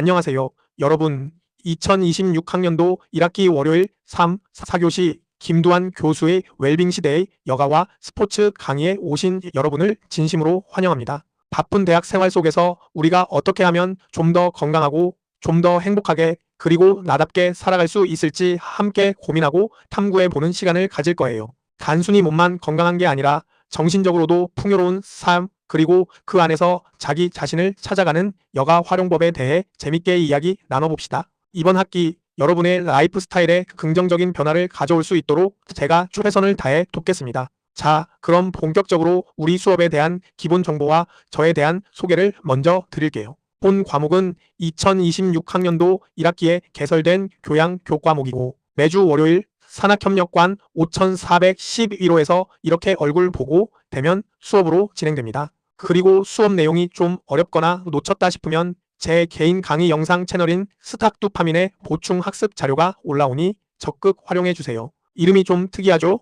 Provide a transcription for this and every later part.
안녕하세요. 여러분, 2026학년도 1학기 월요일 3, 4교시 김두한 교수의 웰빙 시대의 여가와 스포츠 강의에 오신 여러분을 진심으로 환영합니다. 바쁜 대학 생활 속에서 우리가 어떻게 하면 좀 더 건강하고 좀 더 행복하게 그리고 나답게 살아갈 수 있을지 함께 고민하고 탐구해 보는 시간을 가질 거예요. 단순히 몸만 건강한 게 아니라 정신적으로도 풍요로운 삶, 그리고 그 안에서 자기 자신을 찾아가는 여가 활용법에 대해 재밌게 이야기 나눠봅시다. 이번 학기 여러분의 라이프 스타일에 긍정적인 변화를 가져올 수 있도록 제가 최선을 다해 돕겠습니다. 자, 그럼 본격적으로 우리 수업에 대한 기본 정보와 저에 대한 소개를 먼저 드릴게요. 본 과목은 2026학년도 1학기에 개설된 교양 교과목이고 매주 월요일 산학협력관 5411호에서 이렇게 얼굴 보고 대면 수업으로 진행됩니다. 그리고 수업 내용이 좀 어렵거나 놓쳤다 싶으면 제 개인 강의 영상 채널인 스탁두파민의 보충 학습 자료가 올라오니 적극 활용해주세요. 이름이 좀 특이하죠?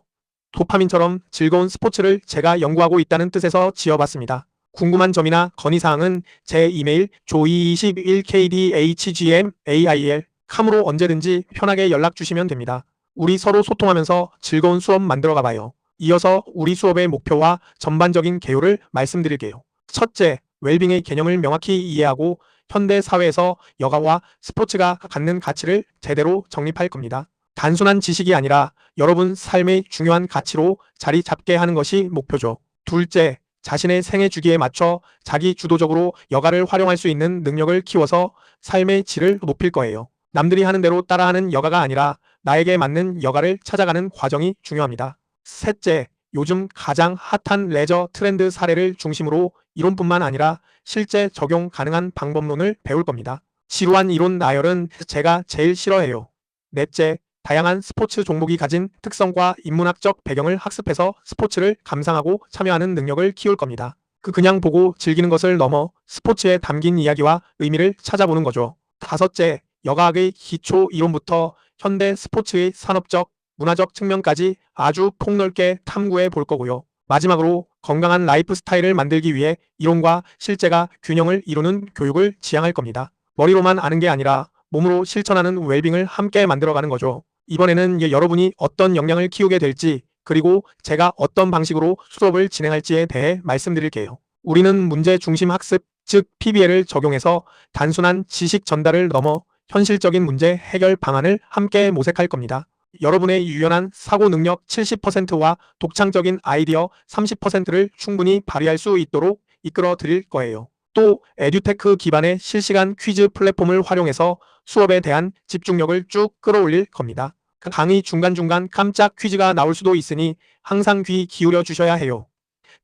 도파민처럼 즐거운 스포츠를 제가 연구하고 있다는 뜻에서 지어봤습니다. 궁금한 점이나 건의사항은 제 이메일 joey21kdhgmail.com으로 언제든지 편하게 연락주시면 됩니다. 우리 서로 소통하면서 즐거운 수업 만들어 가봐요. 이어서 우리 수업의 목표와 전반적인 개요를 말씀드릴게요. 첫째, 웰빙의 개념을 명확히 이해하고 현대 사회에서 여가와 스포츠가 갖는 가치를 제대로 정립할 겁니다. 단순한 지식이 아니라 여러분 삶의 중요한 가치로 자리 잡게 하는 것이 목표죠. 둘째, 자신의 생애 주기에 맞춰 자기 주도적으로 여가를 활용할 수 있는 능력을 키워서 삶의 질을 높일 거예요. 남들이 하는 대로 따라하는 여가가 아니라 나에게 맞는 여가를 찾아가는 과정이 중요합니다. 셋째, 요즘 가장 핫한 레저 트렌드 사례를 중심으로 이론뿐만 아니라 실제 적용 가능한 방법론을 배울 겁니다. 지루한 이론 나열은 제가 제일 싫어해요. 넷째, 다양한 스포츠 종목이 가진 특성과 인문학적 배경을 학습해서 스포츠를 감상하고 참여하는 능력을 키울 겁니다. 그냥 보고 즐기는 것을 넘어 스포츠에 담긴 이야기와 의미를 찾아보는 거죠. 다섯째, 여가학의 기초 이론부터 현대 스포츠의 산업적, 문화적 측면까지 아주 폭넓게 탐구해 볼 거고요. 마지막으로 건강한 라이프 스타일을 만들기 위해 이론과 실제가 균형을 이루는 교육을 지향할 겁니다. 머리로만 아는 게 아니라 몸으로 실천하는 웰빙을 함께 만들어가는 거죠. 이번에는 여러분이 어떤 역량을 키우게 될지 그리고 제가 어떤 방식으로 수업을 진행할지에 대해 말씀드릴게요. 우리는 문제 중심 학습, 즉 PBL을 적용해서 단순한 지식 전달을 넘어 현실적인 문제 해결 방안을 함께 모색할 겁니다. 여러분의 유연한 사고 능력 70%와 독창적인 아이디어 30%를 충분히 발휘할 수 있도록 이끌어 드릴 거예요. 또 에듀테크 기반의 실시간 퀴즈 플랫폼을 활용해서 수업에 대한 집중력을 쭉 끌어올릴 겁니다. 강의 중간중간 깜짝 퀴즈가 나올 수도 있으니 항상 귀 기울여 주셔야 해요.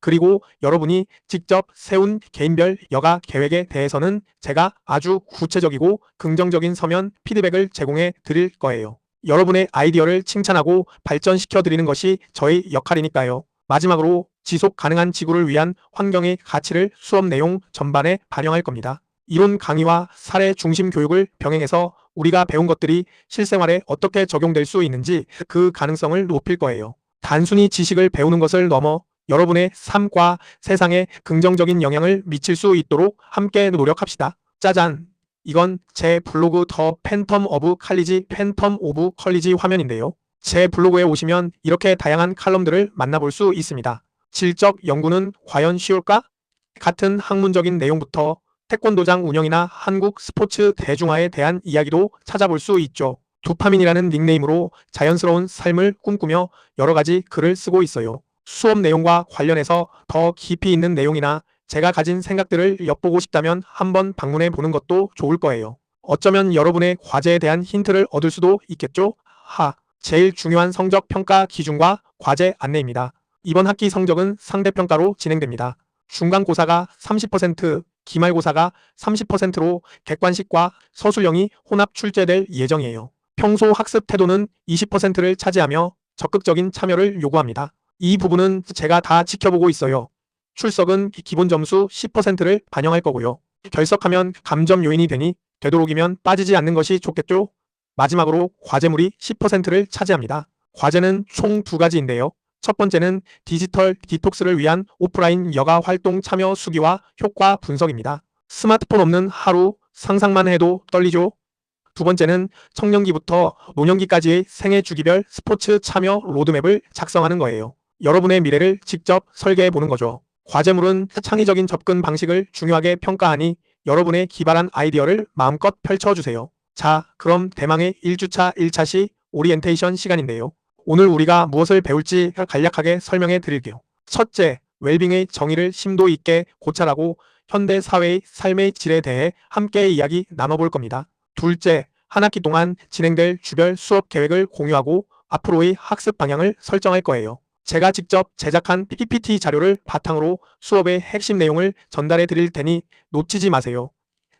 그리고 여러분이 직접 세운 개인별 여가 계획에 대해서는 제가 아주 구체적이고 긍정적인 서면 피드백을 제공해 드릴 거예요. 여러분의 아이디어를 칭찬하고 발전시켜 드리는 것이 저의 역할이니까요. 마지막으로 지속 가능한 지구를 위한 환경의 가치를 수업 내용 전반에 반영할 겁니다. 이론 강의와 사례 중심 교육을 병행해서 우리가 배운 것들이 실생활에 어떻게 적용될 수 있는지 그 가능성을 높일 거예요. 단순히 지식을 배우는 것을 넘어 여러분의 삶과 세상에 긍정적인 영향을 미칠 수 있도록 함께 노력합시다. 짜잔! 이건 제 블로그 더 팬텀 오브 컬리지 화면인데요. 제 블로그에 오시면 이렇게 다양한 칼럼들을 만나볼 수 있습니다. 질적 연구는 과연 쉬울까? 같은 학문적인 내용부터 태권도장 운영이나 한국 스포츠 대중화에 대한 이야기도 찾아볼 수 있죠. 도파민이라는 닉네임으로 자연스러운 삶을 꿈꾸며 여러 가지 글을 쓰고 있어요. 수업 내용과 관련해서 더 깊이 있는 내용이나 제가 가진 생각들을 엿보고 싶다면 한번 방문해 보는 것도 좋을 거예요. 어쩌면 여러분의 과제에 대한 힌트를 얻을 수도 있겠죠? 제일 중요한 성적 평가 기준과 과제 안내입니다. 이번 학기 성적은 상대평가로 진행됩니다. 중간고사가 30%, 기말고사가 30%로 객관식과 서술형이 혼합 출제될 예정이에요. 평소 학습 태도는 20%를 차지하며 적극적인 참여를 요구합니다. 이 부분은 제가 다 지켜보고 있어요. 출석은 기본 점수 10%를 반영할 거고요. 결석하면 감점 요인이 되니 되도록이면 빠지지 않는 것이 좋겠죠? 마지막으로 과제물이 10%를 차지합니다. 과제는 총 2가지인데요. 첫 번째는 디지털 디톡스를 위한 오프라인 여가 활동 참여 수기와 효과 분석입니다. 스마트폰 없는 하루 상상만 해도 떨리죠? 두 번째는 청년기부터 노년기까지의 생애 주기별 스포츠 참여 로드맵을 작성하는 거예요. 여러분의 미래를 직접 설계해 보는 거죠. 과제물은 창의적인 접근 방식을 중요하게 평가하니 여러분의 기발한 아이디어를 마음껏 펼쳐주세요. 자, 그럼 대망의 1주차 1차 오리엔테이션 시간인데요. 오늘 우리가 무엇을 배울지 간략하게 설명해 드릴게요. 첫째, 웰빙의 정의를 심도 있게 고찰하고 현대 사회의 삶의 질에 대해 함께 이야기 나눠볼 겁니다. 둘째, 한 학기 동안 진행될 주별 수업 계획을 공유하고 앞으로의 학습 방향을 설정할 거예요. 제가 직접 제작한 PPT 자료를 바탕으로 수업의 핵심 내용을 전달해 드릴 테니 놓치지 마세요.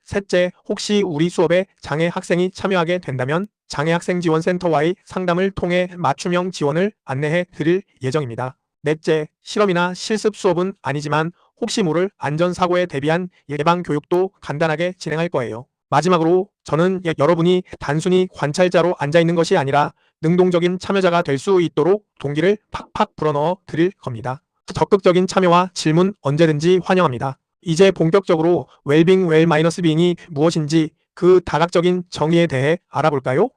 셋째, 혹시 우리 수업에 장애 학생이 참여하게 된다면 장애학생지원센터와의 상담을 통해 맞춤형 지원을 안내해 드릴 예정입니다. 넷째, 실험이나 실습 수업은 아니지만 혹시 모를 안전사고에 대비한 예방 교육도 간단하게 진행할 거예요. 마지막으로 저는 여러분이 단순히 관찰자로 앉아있는 것이 아니라 능동적인 참여자가 될 수 있도록 동기를 팍팍 불어넣어 드릴 겁니다. 적극적인 참여와 질문 언제든지 환영합니다. 이제 본격적으로 웰빙 웰-빙이 무엇인지 그 다각적인 정의에 대해 알아볼까요?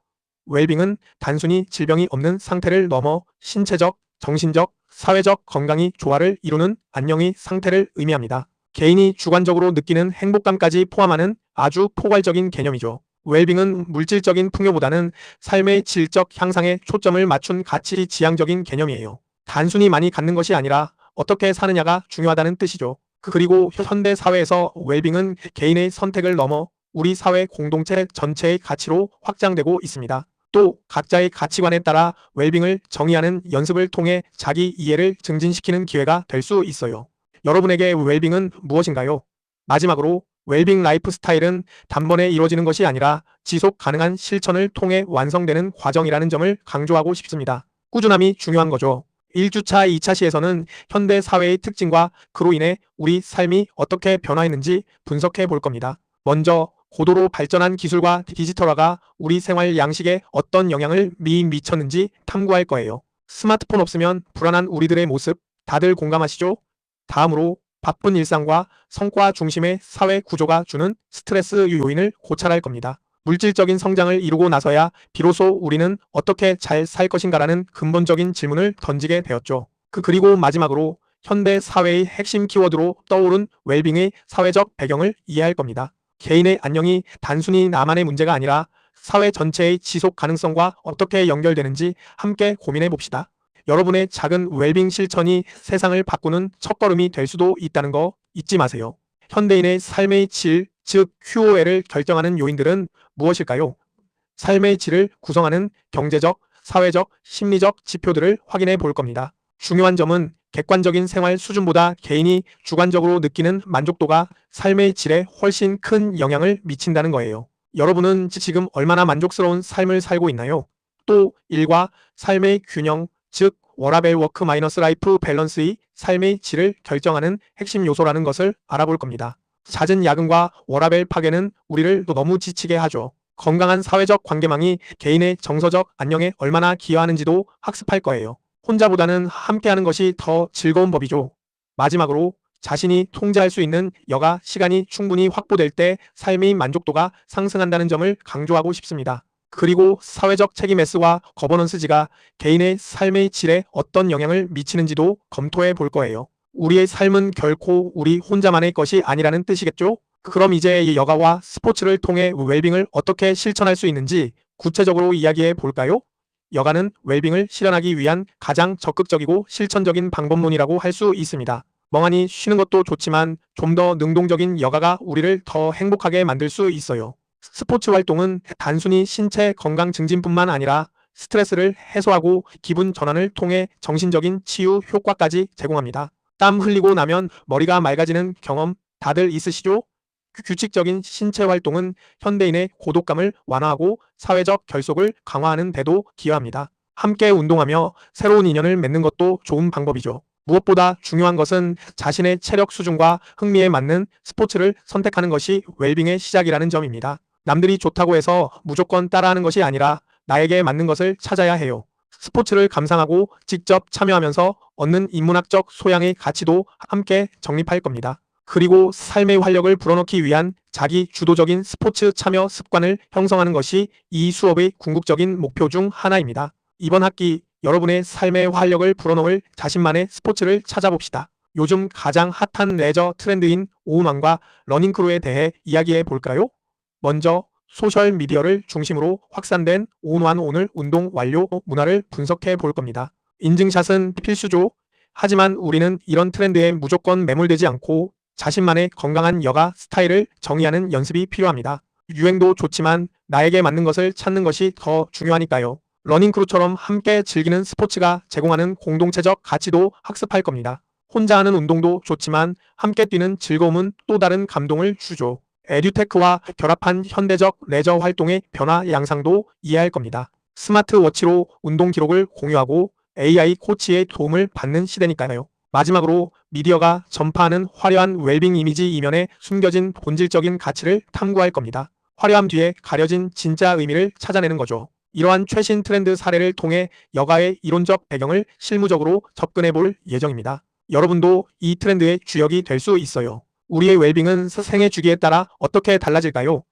웰빙은 단순히 질병이 없는 상태를 넘어 신체적, 정신적, 사회적 건강이 조화를 이루는 안녕의 상태를 의미합니다. 개인이 주관적으로 느끼는 행복감까지 포함하는 아주 포괄적인 개념이죠. 웰빙은 물질적인 풍요보다는 삶의 질적 향상에 초점을 맞춘 가치 지향적인 개념이에요. 단순히 많이 갖는 것이 아니라 어떻게 사느냐가 중요하다는 뜻이죠. 그리고 현대 사회에서 웰빙은 개인의 선택을 넘어 우리 사회 공동체 전체의 가치로 확장되고 있습니다. 또 각자의 가치관에 따라 웰빙을 정의하는 연습을 통해 자기 이해를 증진시키는 기회가 될 수 있어요. 여러분에게 웰빙은 무엇인가요? 마지막으로 웰빙 라이프 스타일은 단번에 이루어지는 것이 아니라 지속 가능한 실천을 통해 완성되는 과정이라는 점을 강조하고 싶습니다. 꾸준함이 중요한 거죠. 1주차 2차 시에서는 현대 사회의 특징과 그로 인해 우리 삶이 어떻게 변화했는지 분석해 볼 겁니다. 먼저 고도로 발전한 기술과 디지털화가 우리 생활 양식에 어떤 영향을 미쳤는지 탐구할 거예요. 스마트폰 없으면 불안한 우리들의 모습 다들 공감하시죠? 다음으로 바쁜 일상과 성과 중심의 사회 구조가 주는 스트레스 요인을 고찰할 겁니다. 물질적인 성장을 이루고 나서야 비로소 우리는 어떻게 잘 살 것인가라는 근본적인 질문을 던지게 되었죠. 그리고 마지막으로 현대 사회의 핵심 키워드로 떠오른 웰빙의 사회적 배경을 이해할 겁니다. 개인의 안녕이 단순히 나만의 문제가 아니라 사회 전체의 지속 가능성과 어떻게 연결되는지 함께 고민해 봅시다. 여러분의 작은 웰빙 실천이 세상을 바꾸는 첫걸음이 될 수도 있다는 거 잊지 마세요. 현대인의 삶의 질, 즉 QOL을 결정하는 요인들은 무엇일까요? 삶의 질을 구성하는 경제적, 사회적, 심리적 지표들을 확인해 볼 겁니다. 중요한 점은 객관적인 생활 수준보다 개인이 주관적으로 느끼는 만족도가 삶의 질에 훨씬 큰 영향을 미친다는 거예요. 여러분은 지금 얼마나 만족스러운 삶을 살고 있나요? 또 일과 삶의 균형, 즉 워라밸 워크 마이너스 라이프 밸런스의 삶의 질을 결정하는 핵심 요소라는 것을 알아볼 겁니다. 잦은 야근과 워라밸 파괴는 우리를 너무 지치게 하죠. 건강한 사회적 관계망이 개인의 정서적 안녕에 얼마나 기여하는지도 학습할 거예요. 혼자보다는 함께하는 것이 더 즐거운 법이죠. 마지막으로 자신이 통제할 수 있는 여가 시간이 충분히 확보될 때 삶의 만족도가 상승한다는 점을 강조하고 싶습니다. 그리고 사회적 책임 S와 거버넌스지가 개인의 삶의 질에 어떤 영향을 미치는지도 검토해 볼 거예요. 우리의 삶은 결코 우리 혼자만의 것이 아니라는 뜻이겠죠? 그럼 이제 여가와 스포츠를 통해 웰빙을 어떻게 실천할 수 있는지 구체적으로 이야기해 볼까요? 여가는 웰빙을 실현하기 위한 가장 적극적이고 실천적인 방법론이라고 할 수 있습니다. 멍하니 쉬는 것도 좋지만 좀 더 능동적인 여가가 우리를 더 행복하게 만들 수 있어요. 스포츠 활동은 단순히 신체 건강 증진뿐만 아니라 스트레스를 해소하고 기분 전환을 통해 정신적인 치유 효과까지 제공합니다. 땀 흘리고 나면 머리가 맑아지는 경험 다들 있으시죠? 규칙적인 신체 활동은 현대인의 고독감을 완화하고 사회적 결속을 강화하는 데도 기여합니다. 함께 운동하며 새로운 인연을 맺는 것도 좋은 방법이죠. 무엇보다 중요한 것은 자신의 체력 수준과 흥미에 맞는 스포츠를 선택하는 것이 웰빙의 시작이라는 점입니다. 남들이 좋다고 해서 무조건 따라하는 것이 아니라 나에게 맞는 것을 찾아야 해요. 스포츠를 감상하고 직접 참여하면서 얻는 인문학적 소양의 가치도 함께 정립할 겁니다. 그리고 삶의 활력을 불어넣기 위한 자기 주도적인 스포츠 참여 습관을 형성하는 것이 이 수업의 궁극적인 목표 중 하나입니다. 이번 학기 여러분의 삶의 활력을 불어넣을 자신만의 스포츠를 찾아봅시다. 요즘 가장 핫한 레저 트렌드인 오운왕과 러닝크루에 대해 이야기해 볼까요? 먼저 소셜미디어를 중심으로 확산된 오운완 오늘 운동 완료 문화를 분석해 볼 겁니다. 인증샷은 필수죠. 하지만 우리는 이런 트렌드에 무조건 매몰되지 않고 자신만의 건강한 여가 스타일을 정의하는 연습이 필요합니다. 유행도 좋지만 나에게 맞는 것을 찾는 것이 더 중요하니까요. 러닝크루처럼 함께 즐기는 스포츠가 제공하는 공동체적 가치도 학습할 겁니다. 혼자 하는 운동도 좋지만 함께 뛰는 즐거움은 또 다른 감동을 주죠. 에듀테크와 결합한 현대적 레저 활동의 변화 양상도 이해할 겁니다. 스마트워치로 운동 기록을 공유하고 AI 코치의 도움을 받는 시대니까요. 마지막으로 미디어가 전파하는 화려한 웰빙 이미지 이면에 숨겨진 본질적인 가치를 탐구할 겁니다. 화려함 뒤에 가려진 진짜 의미를 찾아내는 거죠. 이러한 최신 트렌드 사례를 통해 여가의 이론적 배경을 실무적으로 접근해 볼 예정입니다. 여러분도 이 트렌드의 주역이 될 수 있어요. 우리의 웰빙은 생애 주기에 따라 어떻게 달라질까요?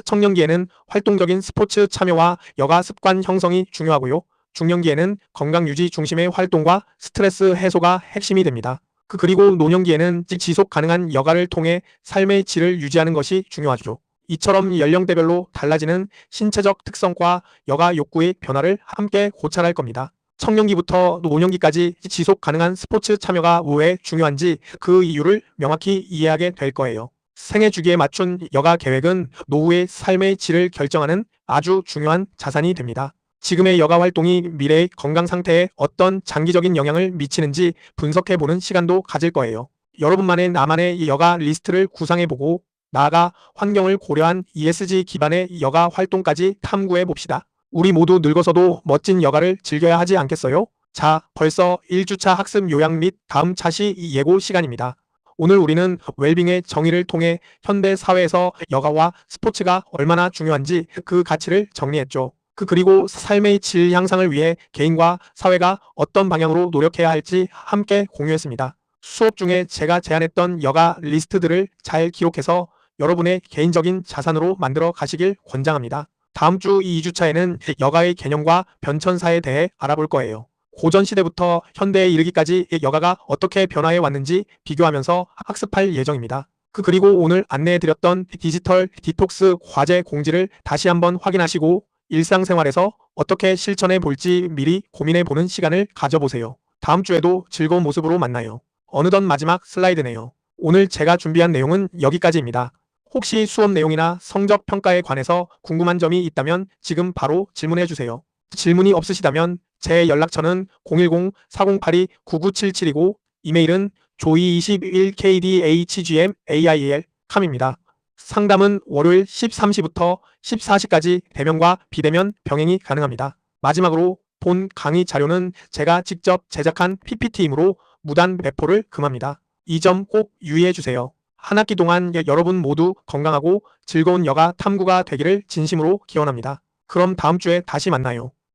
청년기에는 활동적인 스포츠 참여와 여가 습관 형성이 중요하고요. 중년기에는 건강 유지 중심의 활동과 스트레스 해소가 핵심이 됩니다. 그리고 노년기에는 지속 가능한 여가를 통해 삶의 질을 유지하는 것이 중요하죠. 이처럼 연령대별로 달라지는 신체적 특성과 여가 욕구의 변화를 함께 고찰할 겁니다. 청년기부터 노년기까지 지속 가능한 스포츠 참여가 왜 중요한지 그 이유를 명확히 이해하게 될 거예요. 생애 주기에 맞춘 여가 계획은 노후의 삶의 질을 결정하는 아주 중요한 자산이 됩니다. 지금의 여가 활동이 미래의 건강 상태에 어떤 장기적인 영향을 미치는지 분석해보는 시간도 가질 거예요. 여러분만의 나만의 여가 리스트를 구상해보고 나아가 환경을 고려한 ESG 기반의 여가 활동까지 탐구해봅시다. 우리 모두 늙어서도 멋진 여가를 즐겨야 하지 않겠어요? 자, 벌써 1주차 학습 요약 및 다음 차시 예고 시간입니다. 오늘 우리는 웰빙의 정의를 통해 현대 사회에서 여가와 스포츠가 얼마나 중요한지 그 가치를 정리했죠. 그리고 삶의 질 향상을 위해 개인과 사회가 어떤 방향으로 노력해야 할지 함께 공유했습니다. 수업 중에 제가 제안했던 여가 리스트들을 잘 기록해서 여러분의 개인적인 자산으로 만들어 가시길 권장합니다. 다음 주 2주차에는 여가의 개념과 변천사에 대해 알아볼 거예요. 고전시대부터 현대에 이르기까지 여가가 어떻게 변화해 왔는지 비교하면서 학습할 예정입니다. 그리고 오늘 안내해드렸던 디지털 디톡스 과제 공지를 다시 한번 확인하시고 일상생활에서 어떻게 실천해 볼지 미리 고민해 보는 시간을 가져보세요. 다음 주에도 즐거운 모습으로 만나요. 어느덧 마지막 슬라이드네요. 오늘 제가 준비한 내용은 여기까지입니다. 혹시 수업 내용이나 성적 평가에 관해서 궁금한 점이 있다면 지금 바로 질문해 주세요. 질문이 없으시다면 제 연락처는 010-4082-9977이고 이메일은 joey21kdhgmail.com입니다. 상담은 월요일 13시부터 14시까지 대면과 비대면 병행이 가능합니다. 마지막으로 본 강의 자료는 제가 직접 제작한 PPT이므로 무단 배포를 금합니다. 이 점 꼭 유의해 주세요. 한 학기 동안 여러분 모두 건강하고 즐거운 여가 탐구가 되기를 진심으로 기원합니다. 그럼 다음 주에 다시 만나요.